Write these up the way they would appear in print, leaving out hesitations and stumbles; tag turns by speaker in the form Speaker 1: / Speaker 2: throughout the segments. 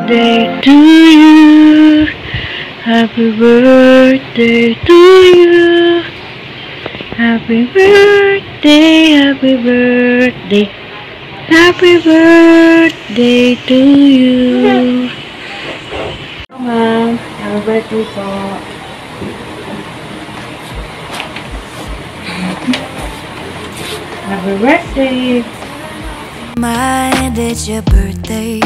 Speaker 1: birthday to you. Happy birthday to you. Happy birthday, happy birthday. Happy birthday to you. Ma'am, happy birthday po. Happy birthday.
Speaker 2: It's your birthday.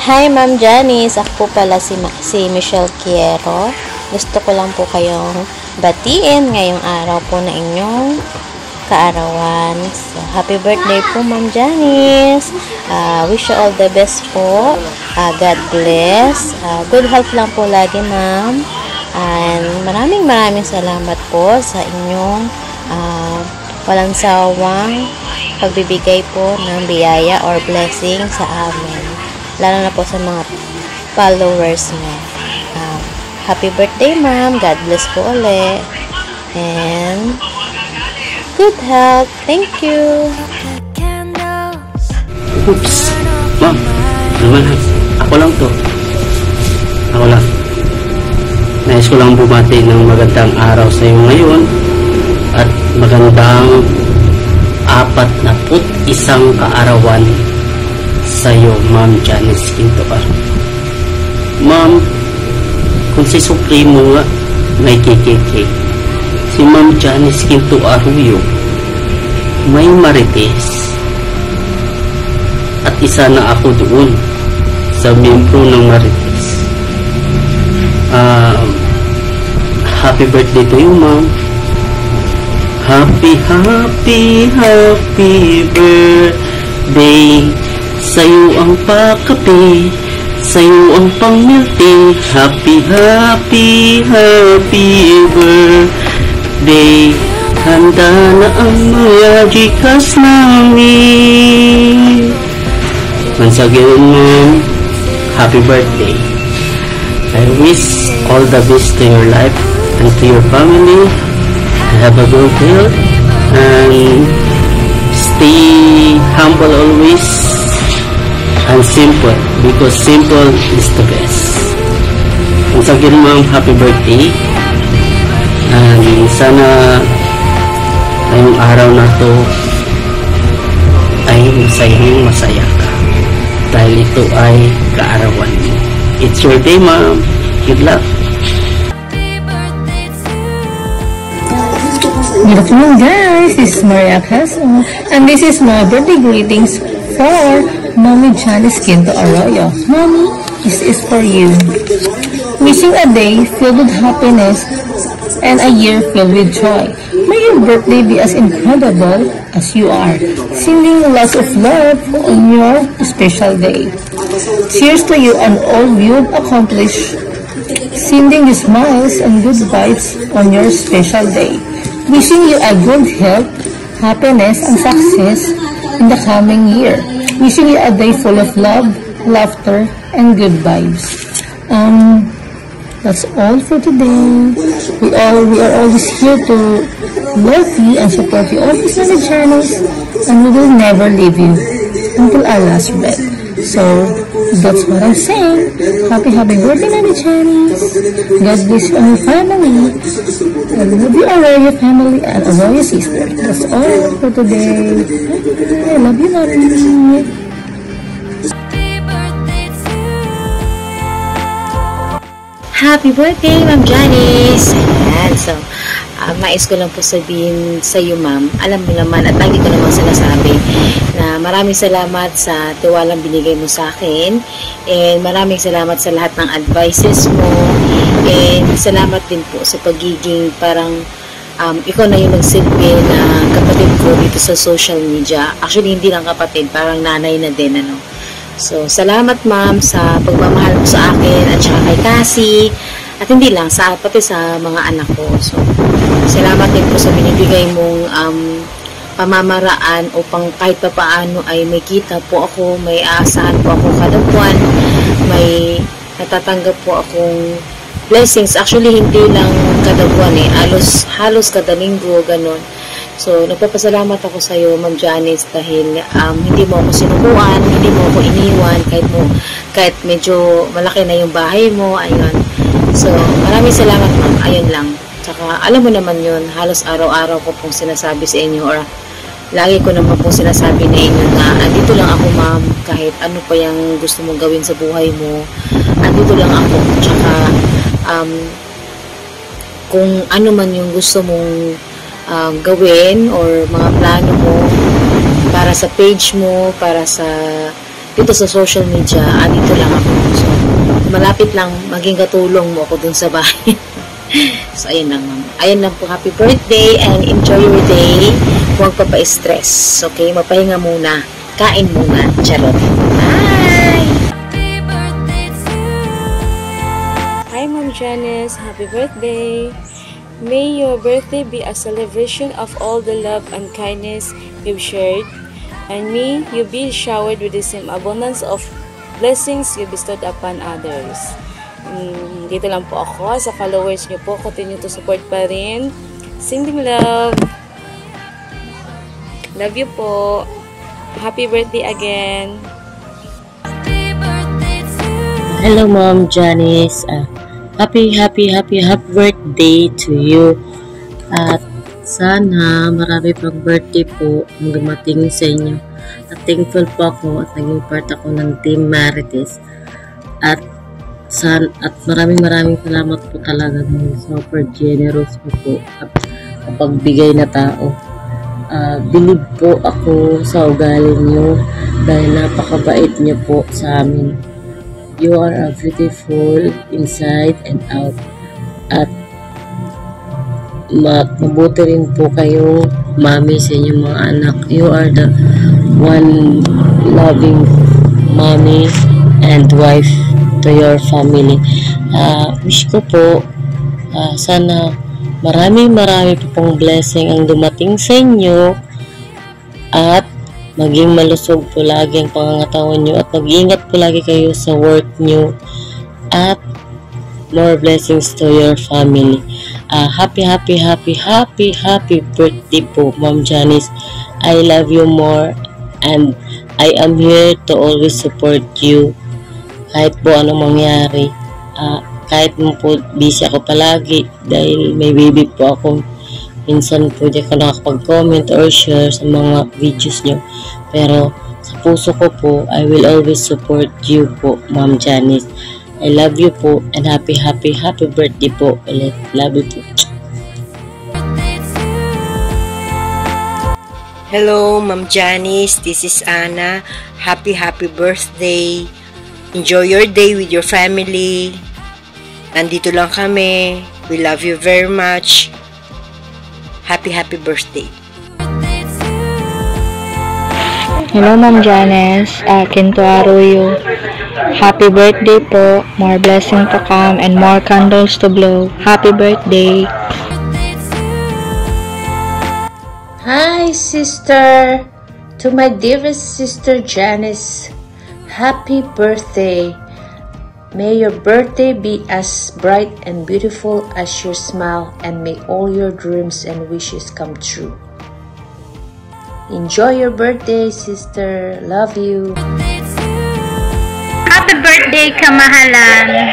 Speaker 3: Hi Ma'am Janice, ako po pala si Michelle Quiero. Gusto ko lang po kayong batiin ngayong araw po na inyong kaarawan. So, happy birthday po Ma'am Janice. Wish you all the best po. God bless. Good health lang po lagi Ma'am. And maraming salamat po sa inyong walang sawang pagbibigay po ng biyaya or blessing sa amin. Lalo na po sa mga followers mo. Happy birthday, ma'am. God bless po ulit. And good health. Thank you.
Speaker 4: Oops. Ma'am, naman ako lang to. Ako lang. Nais ko lang bumati ng magandang araw sa iyo ngayon at magandang 41 kaarawan sa iyo, Ma'am Janice Quintoar. Ma'am, kung si Supremo nga may KKK, si Ma'am Janice Quintoar may Marites, at isa na ako doon sa miyembro ng Marites. Happy birthday to you, Ma'am. Happy birthday. Sa'yo ang pakape, sa'yo ang pangmilti. Happy birthday. Handa na ang mga Gcash namin. Once again, Ma'am, happy birthday. I wish all the best to your life and to your family. Have a good health and stay humble always and simple, because simple is the best. Once again, Ma'am, happy birthday, and sana ngayong araw na to ay masaya ka dahil ito ay kaarawan mo. It's your day, Ma'am. Good luck.
Speaker 5: Good afternoon guys, this is Maria Caso and this is my birthday greetings for Mommy Janice Quinto Arroyo. Mommy, this is for you. Wishing a day filled with happiness and a year filled with joy. May your birthday be as incredible as you are. Sending lots of love on your special day. Cheers to you and all you've accomplished. Sending you smiles and good vibes on your special day. Wishing you a good health, happiness, and success in the coming year. Wishing you a day full of love, laughter, and good vibes. That's all for today. We are always here to love you and support you always on the channels, and we will never leave you until our last breath. So that's what I'm saying. Happy birthday, Mommy Janice. God bless you and your family. I love you, Arroyo family, and Arroyo sister. That's all for today. I love you, Mommy.
Speaker 3: Happy birthday, Ma'am Janice. Ayan, so mais ko lang po sabihin sa iyo, Ma'am. Alam mo naman at lagi ko naman sinasabi na maraming salamat sa tiwalang binigay mo sa akin, and maraming salamat sa lahat ng advices mo, and salamat din po sa pagiging parang ikaw na yung nagsilbi na kapatid ko dito sa social media. Actually, hindi lang kapatid, parang nanay na din, ano. So, salamat Ma'am sa pagmamahal mo sa akin at saka kay Cassie, at hindi lang, pati sa mga anak ko. So, salamat din po sa binibigay mong pamamaraan upang kahit pa paano ay may kita po ako, may aasahan po ako kada buwan, may natatanggap po akong blessings. Actually, hindi lang kada buwan halos kada linggo, ganon. So, nagpapasalamat ako sa iyo, Ma'am Janice, dahil hindi mo ako sinubuan, hindi mo ako iniwan, kahit medyo malaki na yung bahay mo, ayun. So, maraming salamat, Ma'am. Ayun lang. Tsaka, alam mo naman yun, halos araw-araw ko pong sinasabi sa inyo, or lagi ko naman pong sinasabi na inyo na andito lang ako, Ma'am, kahit ano pa yung gusto mong gawin sa buhay mo, andito lang ako. Tsaka, kung ano man yung gusto mong gawin or mga plano mo para sa page mo, para sa dito sa social media, dito lang ako. So, malapit lang maging katulong mo ako dun sa bahay. So, ayun lang, Ma'am. Ayun lang po, happy birthday and enjoy your day. Huwag pa pa-stress. Okay, mapahinga muna. Kain muna. Charot. Bye!
Speaker 1: Hi, Ma'am Janice. Happy birthday. May your birthday be a celebration of all the love and kindness you've shared, and may you be showered with the same abundance of blessings you bestowed upon others. Dito lang po ako sa followers niyo po. Continue to support pa rin. Sending love. Love you po. Happy birthday again.
Speaker 4: Hello, Ma'am Janice. Happy birthday to you. At sana marami pang birthday po ang dumating sa inyo. At thankful po ako at naging part ako ng Team Marites. At maraming salamat po talaga ng super generous po at kapagbigay na tao. Believe po ako sa ugali niyo dahil napakabait niyo po sa amin. You are beautiful inside and out. At mabuti rin po kayo, mami, sa inyong mga anak. You are the one loving mommy and wife to your family. Wish ko po, sana marami po pong blessing ang dumating sa inyo at maging malusog po lagi ang pangangatawan nyo at mag-iingat po lagi kayo sa work nyo at more blessings to your family. Happy birthday po, Ma'am Janice. I love you more and I am here to always support you kahit po anong mangyari. Kahit mo po busy ako palagi dahil may baby po ako. Minsan po di ako nakakapag-comment or share sa mga videos nyo. Pero sa puso ko po, I will always support you po, Ma'am Janice. I love you po and happy birthday po ulit. Love you po.
Speaker 2: Hello, Ma'am Janice. This is Anna. Happy birthday. Enjoy your day with your family. Nandito lang kami. We love you very much. Happy birthday.
Speaker 1: Hello, Ma'am Janice. Kinto Arroyo. Happy birthday po. More blessing to come and more candles to blow. Happy birthday.
Speaker 5: Hi, sister. To my dearest sister Janice, happy birthday. May your birthday be as bright and beautiful as your smile, and may all your dreams and wishes come true. Enjoy your birthday, sister. Love you.
Speaker 6: Happy birthday, kamahalan.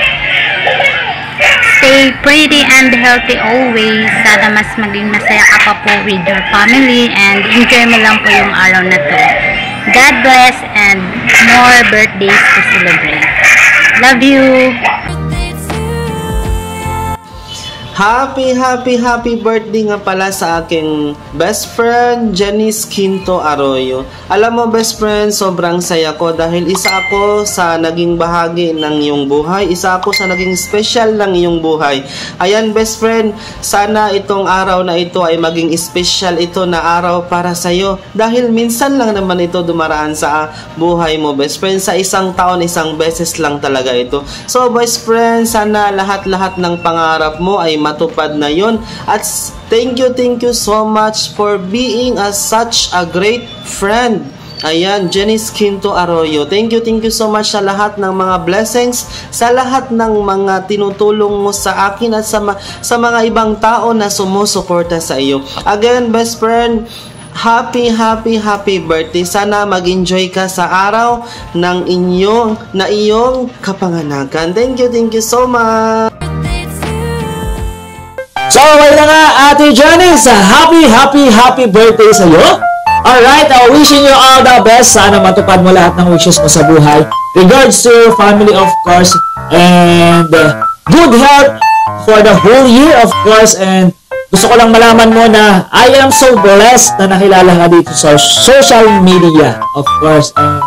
Speaker 6: Stay pretty and healthy always. Sana mas maging masaya ka pa po with your family and enjoy mo lang po yung araw na to. God bless and more birthdays to celebrate. Love you!
Speaker 7: Happy birthday nga pala sa aking best friend, Janice Quinto Arroyo. Alam mo, best friend, sobrang saya ko dahil isa ako sa naging bahagi ng iyong buhay. Isa ako sa naging special ng iyong buhay. Ayan, best friend, sana itong araw na ito ay maging special ito na araw para sa iyo. Dahil minsan lang naman ito dumaraan sa buhay mo, best friend. Sa isang taon, isang beses lang talaga ito. So, best friend, sana lahat-lahat ng pangarap mo ay matupad na yon. At thank you so much for being such a great friend Ayan, Janice Quinto Arroyo. Thank you so much sa lahat ng mga blessings, sa lahat ng mga tinutulong mo sa akin at sa mga ibang tao na sumusuporta sa iyo. Again, best friend, happy birthday. Sana mag-enjoy ka sa araw ng iyong kapanganakan. Thank you so much.
Speaker 8: So, okay na nga, Ate Janice, happy birthday sa iyo. Alright, wishing you all the best. Sana matupad mo lahat ng wishes mo sa buhay. Regards to your family, of course. And good health for the whole year, of course. And gusto ko lang malaman mo na I am so blessed na nakilala ka dito sa social media, of course. And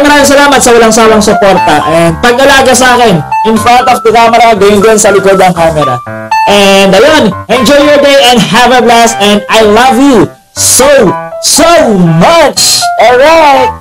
Speaker 8: maraming salamat sa walang sawang suporta. And pag-alaga sa akin, in front of the camera, ganyan din sa likod ng camera. And ayun, enjoy your day and have a blast. And I love you so much. Alright.